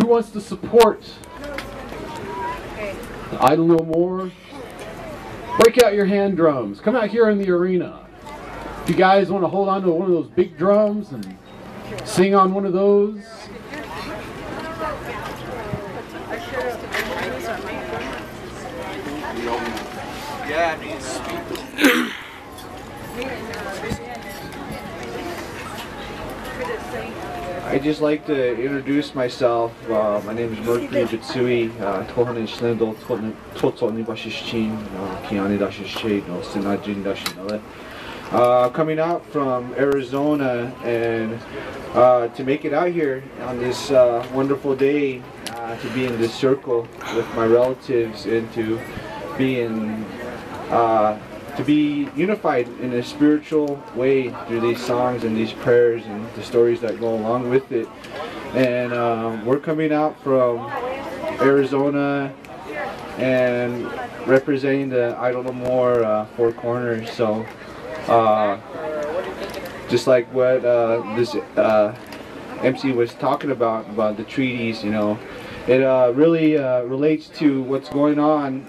Who wants to support Idle No More? Break out your hand drums. Come out here in the arena. If you guys want to hold on to one of those big drums and sing on one of those. Yeah, I need to speak. I'd just like to introduce myself. My name is Mercury Bitsui. Tohanen Schlendel, Totoni Bashishin, Kiani Dashishin, Sinajin Dashinale. Coming out from Arizona and to make it out here on this wonderful day, to be in this circle with my relatives and to be in to be unified in a spiritual way through these songs and these prayers and the stories that go along with it. And we're coming out from Arizona and representing the Idle No More Four Corners. So just like what this MC was talking about the treaties, you know, it really relates to what's going on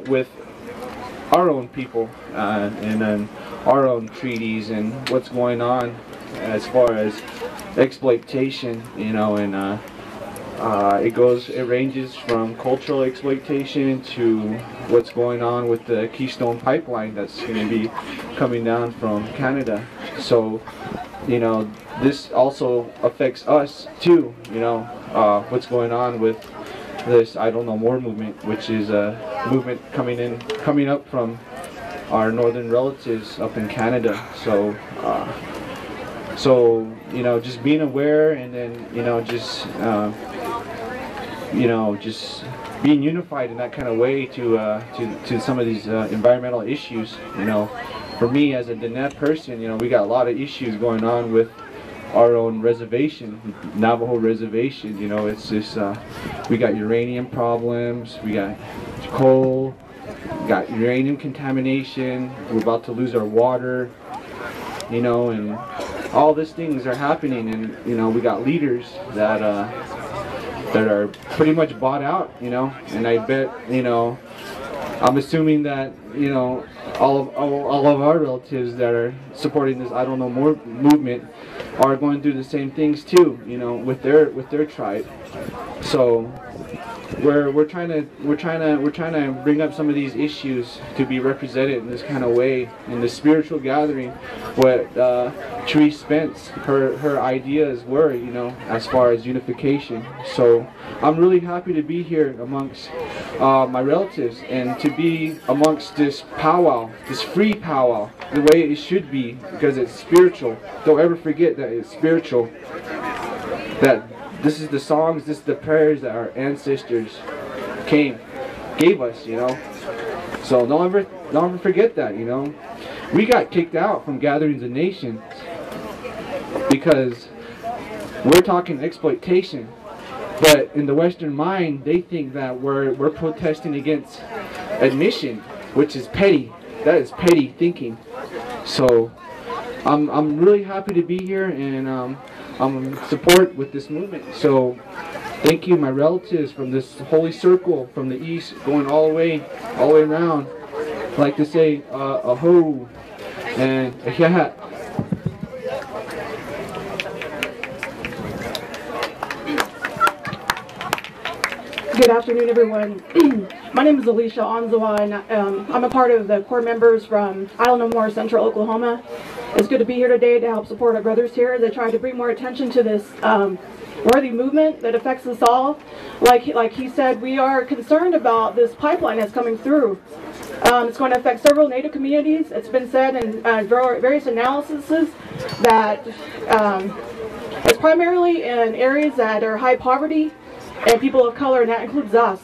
with our own people and then our own treaties and what's going on as far as exploitation, you know, and it ranges from cultural exploitation to what's going on with the Keystone Pipeline that's going to be coming down from Canada. So, you know, this also affects us too, you know, what's going on with this Idle No More movement, which is a movement coming up from our northern relatives up in Canada. So so you know, just being aware and then you know just being unified in that kind of way to some of these environmental issues. You know, for me as a Diné person, you know, we got a lot of issues going on with our own reservation, Navajo reservation. You know, it's just we got uranium problems, we got coal, we got uranium contamination, we're about to lose our water, you know, and all these things are happening. And you know, we got leaders that are pretty much bought out, you know, and I bet, you know, I'm assuming that, you know, all of our relatives that are supporting this Idle No More movement are going through the same things too, you know, with their tribe. So we're trying to bring up some of these issues to be represented in this kind of way in the spiritual gathering. What Therese Spence, her ideas were, you know, as far as unification. So I'm really happy to be here amongst my relatives and to be amongst this powwow, this free powwow, the way it should be, because it's spiritual. Don't ever forget that it's spiritual. That this is the songs, this is the prayers that our ancestors gave us, you know. So don't ever forget that, you know. We got kicked out from gatherings of nations because we're talking exploitation. But in the Western mind, they think that we're protesting against admission, which is petty. That is petty thinking. So I'm really happy to be here, and I'm in support with this movement. So thank you, my relatives from this holy circle from the east, going all the way around. I'd like to say aho and yeah. Good afternoon, everyone. My name is Alicia Onzawa, and I'm a part of the core members from Idle No More Central Oklahoma. It's good to be here today to help support our brothers here. They try to bring more attention to this worthy movement that affects us all. Like he said, we are concerned about this pipeline that's coming through. It's going to affect several Native communities. It's been said in various analyses that it's primarily in areas that are high poverty and people of color, and that includes us.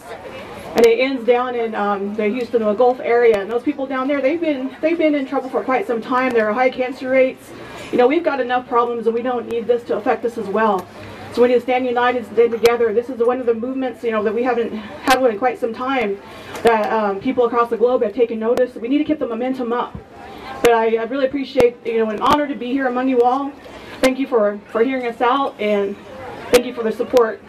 And it ends down in the Houston Gulf area, and those people down there, they've been in trouble for quite some time. There are high cancer rates. You know, we've got enough problems, and we don't need this to affect us as well. So we need to stand united, stand together. This is one of the movements, you know, that we haven't had one in quite some time. That people across the globe have taken notice. We need to keep the momentum up. But I really appreciate, you know, an honor to be here among you all. Thank you for hearing us out, and Thank you for the support.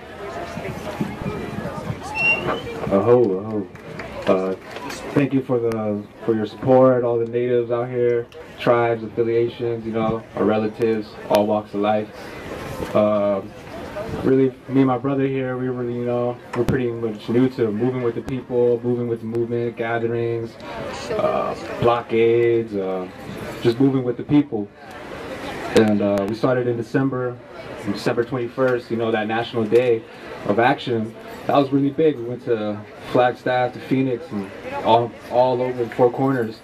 Thank you for your support, all the natives out here, tribes, affiliations, you know, our relatives, all walks of life. Really, me and my brother here, we really, you know, we're pretty much new to moving with the people, moving with the movement, gatherings, blockades, just moving with the people. And we started in December 21st, you know, that National Day of Action. That was really big. We went to Flagstaff, to Phoenix, and all over the Four Corners.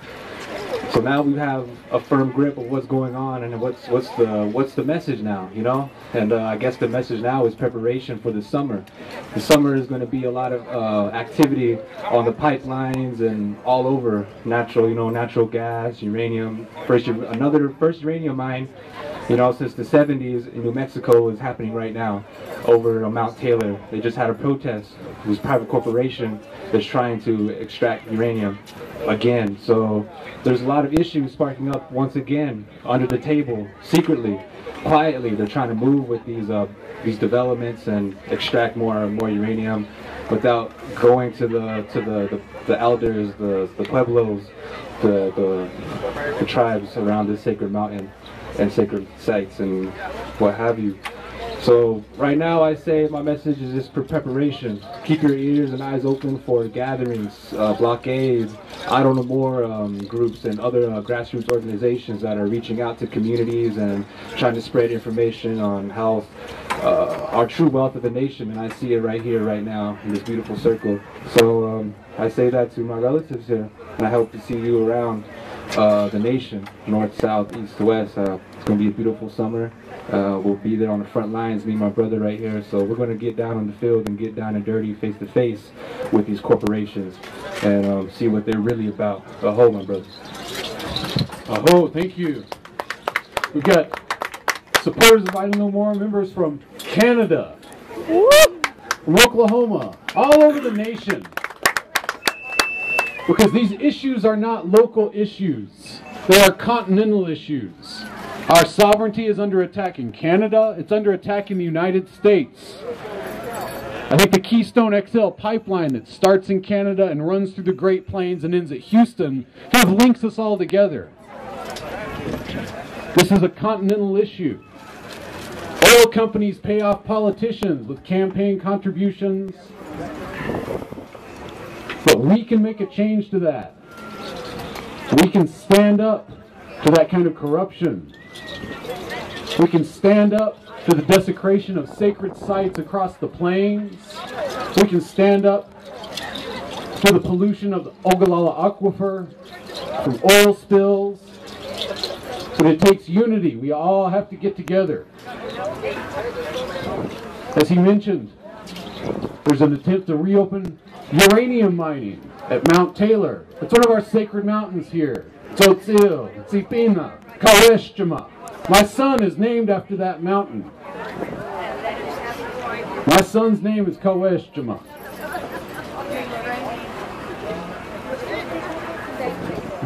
So now we have a firm grip of what's going on and what's the message now, you know? And I guess the message now is preparation for the summer. The summer is going to be a lot of activity on the pipelines and all over natural gas, uranium. Another first uranium mine, you know, since the 70s in New Mexico is happening right now over on Mount Taylor. They just had a protest. It was a private corporation that's trying to extract uranium again. So there's a lot of issues sparking up once again under the table, secretly, quietly. They're trying to move with these developments and extract more uranium without going to the elders, the pueblos, the tribes around this sacred mountain and sacred sites and what have you. So right now I say my message is just for preparation. Keep your ears and eyes open for gatherings, blockades, I don't know more groups and other grassroots organizations that are reaching out to communities and trying to spread information on how our true wealth of the nation, and I see it right here, right now, in this beautiful circle. So I say that to my relatives here, and I hope to see you around the nation, north, south, east, west. It's going to be a beautiful summer. We'll be there on the front lines, me and my brother right here. So we're going to get down on the field and get down and dirty face to face with these corporations and see what they're really about. Aho, my brothers. Aho, thank you. We've got supporters of I Know More, members from Canada, from Oklahoma, all over the nation. Because these issues are not local issues. They are continental issues. Our sovereignty is under attack in Canada. It's under attack in the United States. I think the Keystone XL pipeline that starts in Canada and runs through the Great Plains and ends at Houston kind of links us all together. This is a continental issue. Oil companies pay off politicians with campaign contributions. But we can make a change to that. We can stand up to that kind of corruption. We can stand up to the desecration of sacred sites across the plains. We can stand up to the pollution of the Ogallala Aquifer from oil spills. But it takes unity. We all have to get together. As he mentioned, there's an attempt to reopen uranium mining at Mount Taylor. It's one of our sacred mountains here. Tzotzil, Tsipina, Kaweshchima. My son is named after that mountain. My son's name is Kaweshchima.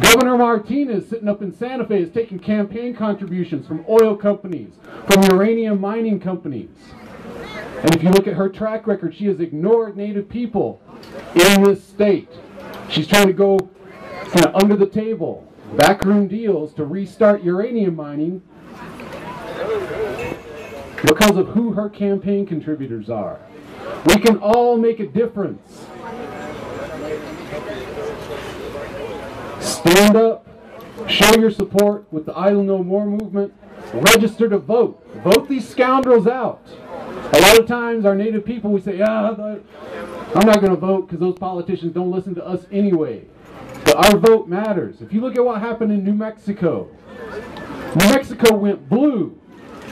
Governor Martinez, sitting up in Santa Fe, is taking campaign contributions from oil companies, from uranium mining companies. And if you look at her track record, she has ignored Native people in this state. She's trying to go kind of under the table, backroom deals to restart uranium mining because of who her campaign contributors are. We can all make a difference. Stand up, show your support with the Idle No More movement, register to vote. Vote these scoundrels out. A lot of times our Native people, we say, I'm not going to vote because those politicians don't listen to us anyway. But our vote matters. If you look at what happened in New Mexico, New Mexico went blue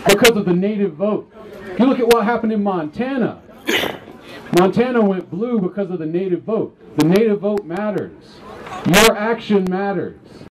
because of the Native vote. If you look at what happened in Montana, Montana went blue because of the Native vote. The Native vote matters. Your action matters.